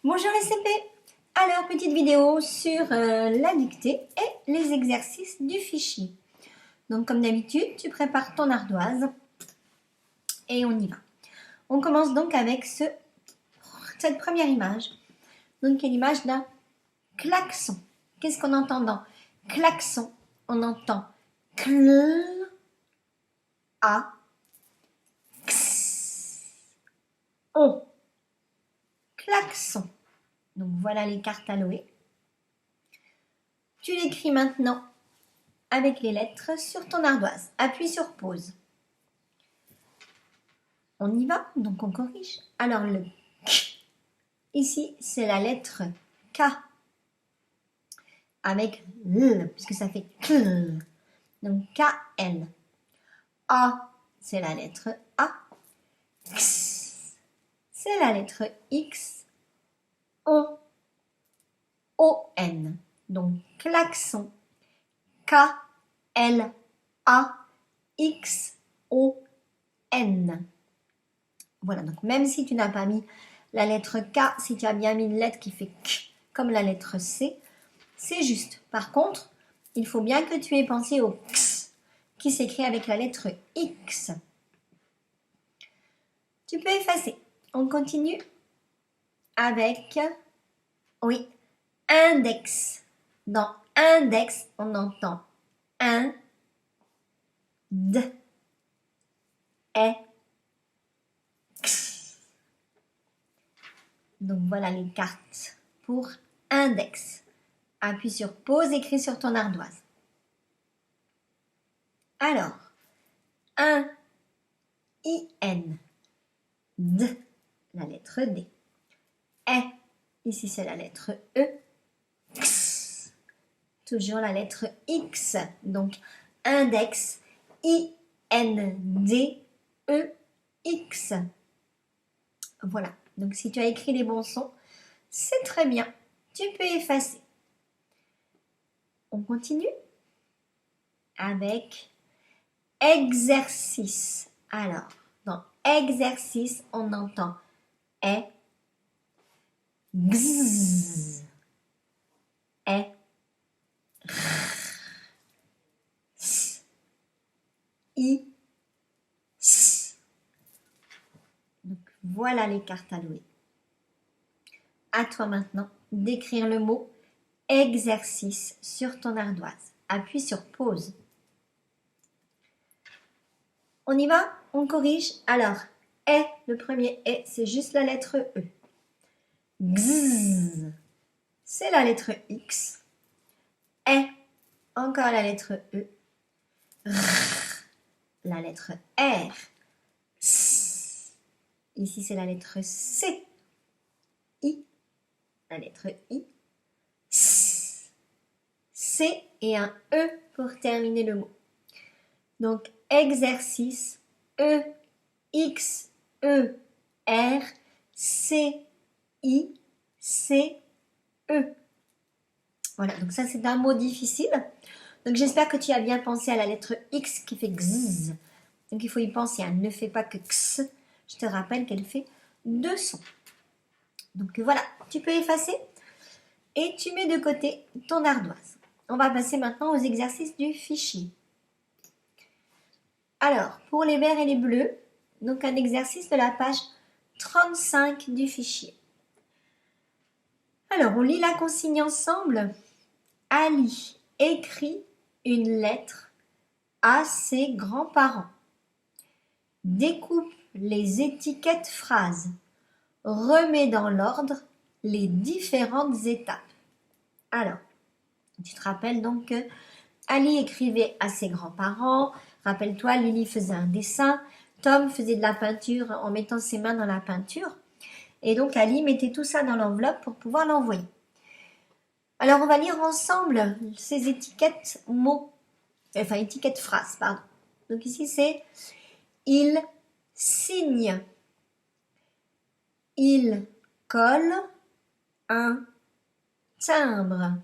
Bonjour les CP. Alors, petite vidéo sur la dictée et les exercices du fichier. Donc, comme d'habitude, tu prépares ton ardoise et on y va. On commence donc avec cette première image. Donc, qui est l'image d'un klaxon. Qu'est-ce qu'on entend dans klaxon? On entend cl, a, x, on. Klaxon. Donc voilà les cartes à louer. Tu l'écris maintenant avec les lettres sur ton ardoise. Appuie sur pause. On y va, donc on corrige. Alors le K, ici c'est la lettre K avec L, puisque ça fait KL. Donc KL. A, c'est la lettre A. X, c'est la lettre X. O, O-N. Donc klaxon. K-L-A-X-O-N. Voilà, donc même si tu n'as pas mis la lettre K, si tu as bien mis une lettre qui fait K, comme la lettre C, c'est juste. Par contre, il faut bien que tu aies pensé au X, qui s'écrit avec la lettre X. Tu peux effacer. On continue avec, oui, index. Dans index, on entend un, d, e, x. Donc voilà les cartes pour index. Appuie sur pause, écris sur ton ardoise. Alors, un, I-N, d, la lettre D. E, ici c'est la lettre E. X, toujours la lettre X. Donc, index, I-N-D-E-X. Voilà. Donc, si tu as écrit les bons sons, c'est très bien. Tu peux effacer. On continue avec exercice. Alors, dans exercice, on entend E, Gz, E, R, S, I, S. Donc, voilà les cartes à louer. À toi maintenant d'écrire le mot exercice sur ton ardoise. Appuie sur pause. On y va? On corrige? Alors, E, le premier E, c'est juste la lettre E. Gz, c'est la lettre X. E, encore la lettre E. R, la lettre R. S, ici c'est la lettre C. I, la lettre I. S, C et un E pour terminer le mot. Donc, exercice, E, X, E, R, C, I, C, E. Voilà, donc ça c'est un mot difficile. Donc j'espère que tu as bien pensé à la lettre X qui fait X. Donc il faut y penser, elle ne fait pas que X. Je te rappelle qu'elle fait deux sons. Donc voilà, tu peux effacer et tu mets de côté ton ardoise. On va passer maintenant aux exercices du fichier. Alors, pour les verts et les bleus, donc un exercice de la page 35 du fichier. Alors, on lit la consigne ensemble. Ali écrit une lettre à ses grands-parents. Découpe les étiquettes phrases. Remets dans l'ordre les différentes étapes. Alors, tu te rappelles donc que Ali écrivait à ses grands-parents. Rappelle-toi, Lily faisait un dessin. Tom faisait de la peinture en mettant ses mains dans la peinture. Et donc, Ali mettait tout ça dans l'enveloppe pour pouvoir l'envoyer. Alors, on va lire ensemble ces étiquettes mots. Enfin, étiquettes phrases, pardon. Donc ici, c'est « Il signe ». Il colle un timbre.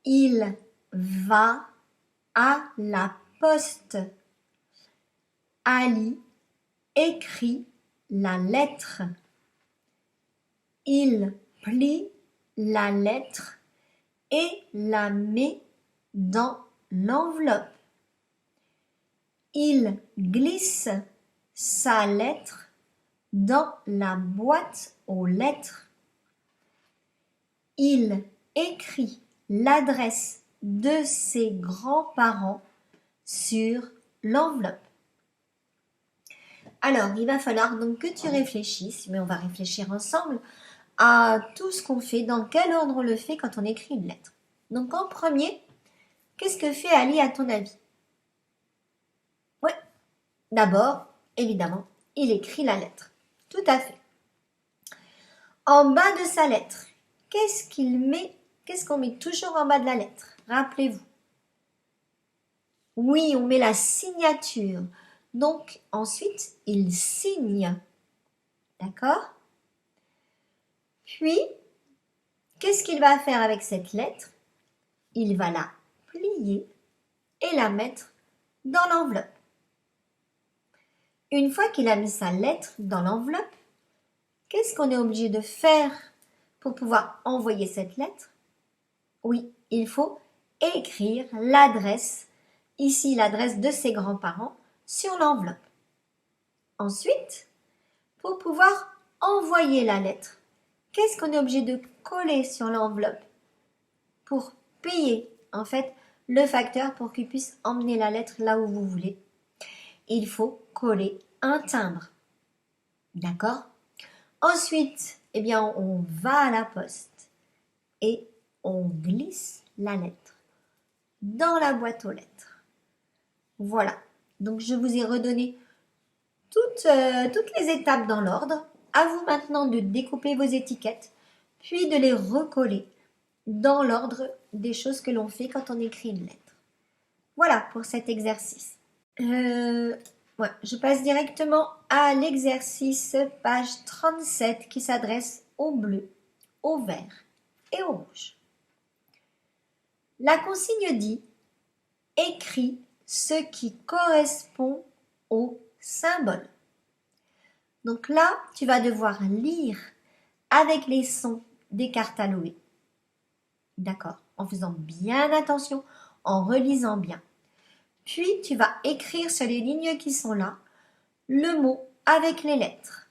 Il va à la poste. Ali écrit la lettre. Il plie la lettre et la met dans l'enveloppe. Il glisse sa lettre dans la boîte aux lettres. Il écrit l'adresse de ses grands-parents sur l'enveloppe. Alors, il va falloir donc que tu réfléchisses, mais on va réfléchir ensemble à tout ce qu'on fait, dans quel ordre on le fait quand on écrit une lettre. Donc en premier, qu'est-ce que fait Ali à ton avis? Ouais, d'abord, évidemment, il écrit la lettre. Tout à fait. En bas de sa lettre, qu'est-ce qu'il met? Qu'est-ce qu'on met toujours en bas de la lettre? Rappelez-vous. Oui, on met la signature. Donc ensuite, il signe. D'accord? Puis, qu'est-ce qu'il va faire avec cette lettre? Il va la plier et la mettre dans l'enveloppe. Une fois qu'il a mis sa lettre dans l'enveloppe, qu'est-ce qu'on est obligé de faire pour pouvoir envoyer cette lettre? Oui, il faut écrire l'adresse, ici l'adresse de ses grands-parents, sur l'enveloppe. Ensuite, pour pouvoir envoyer la lettre, qu'est-ce qu'on est obligé de coller sur l'enveloppe pour payer en fait le facteur pour qu'il puisse emmener la lettre là où vous voulez? Il faut coller un timbre. D'accord? Ensuite, eh bien, on va à la poste et on glisse la lettre dans la boîte aux lettres. Voilà. Donc, je vous ai redonné toutes les étapes dans l'ordre. À vous maintenant de découper vos étiquettes, puis de les recoller dans l'ordre des choses que l'on fait quand on écrit une lettre. Voilà pour cet exercice. Ouais, je passe directement à l'exercice page 37 qui s'adresse au bleu, au vert et au rouge. La consigne dit « Écris ce qui correspond au symbole ». Donc là, tu vas devoir lire avec les sons des cartes à louer. D'accord, en faisant bien attention, en relisant bien. Puis, tu vas écrire sur les lignes qui sont là, le mot avec les lettres.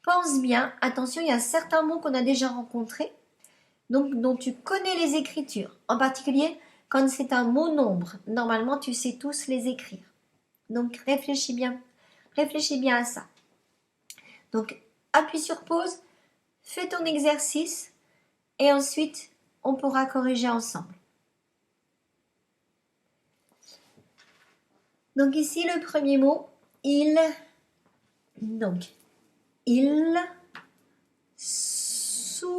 Pense bien, attention, il y a certains mots qu'on a déjà rencontrés, donc dont tu connais les écritures. En particulier, quand c'est un mot nombre, normalement, tu sais tous les écrire. Donc, réfléchis bien à ça. Donc, appuie sur pause, fais ton exercice et ensuite, on pourra corriger ensemble. Donc ici, le premier mot, il. Donc, il souligne.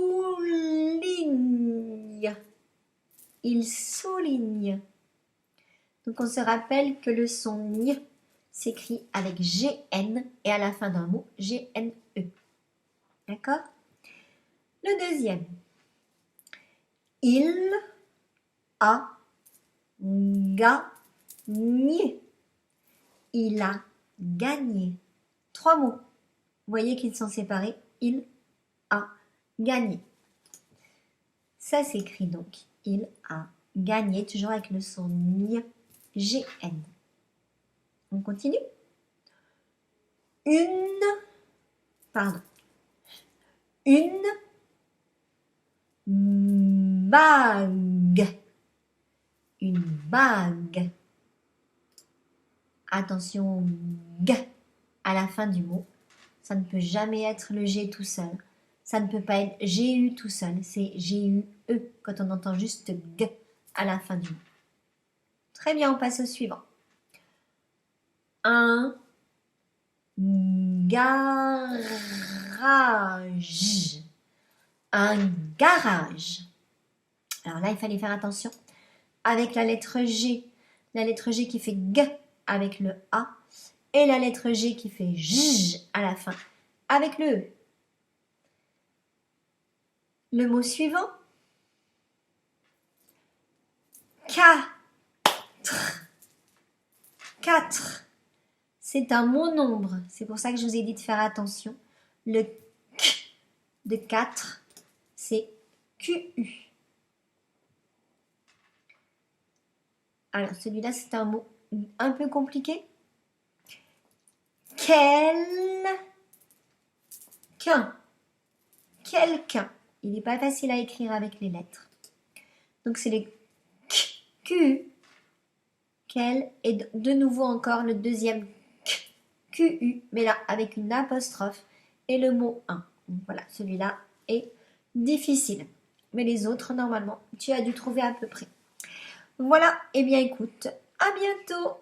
Il souligne. Donc, on se rappelle que le son ñ s'écrit avec GN et à la fin d'un mot, GNE. D'accord? Le deuxième. Il a gagné. Il a gagné. 3 mots. Vous voyez qu'ils sont séparés. Il a gagné. Ça s'écrit donc. Il a gagné, toujours avec le son ñ, GN. On continue. Une bague. Une bague. Attention, g à la fin du mot. Ça ne peut jamais être le G tout seul. Ça ne peut pas être GU tout seul. C'est GUE quand on entend juste g à la fin du mot. Très bien, on passe au suivant. Un garage. Un garage. Alors là, il fallait faire attention avec la lettre G. La lettre G qui fait G avec le A. Et la lettre G qui fait J à la fin avec le E. Le mot suivant. 4. 4. C'est un mot nombre. C'est pour ça que je vous ai dit de faire attention. Le K de 4, c'est QU. Alors, celui-là, c'est un mot un peu compliqué. Quelqu'un. Quelqu'un. Il n'est pas facile à écrire avec les lettres. Donc, c'est les Q. Quel. Et de nouveau encore le deuxième QU, mais là, avec une apostrophe et le mot 1. Donc, voilà, celui-là est difficile. Mais les autres, normalement, tu as dû trouver à peu près. Voilà, et bien écoute, à bientôt!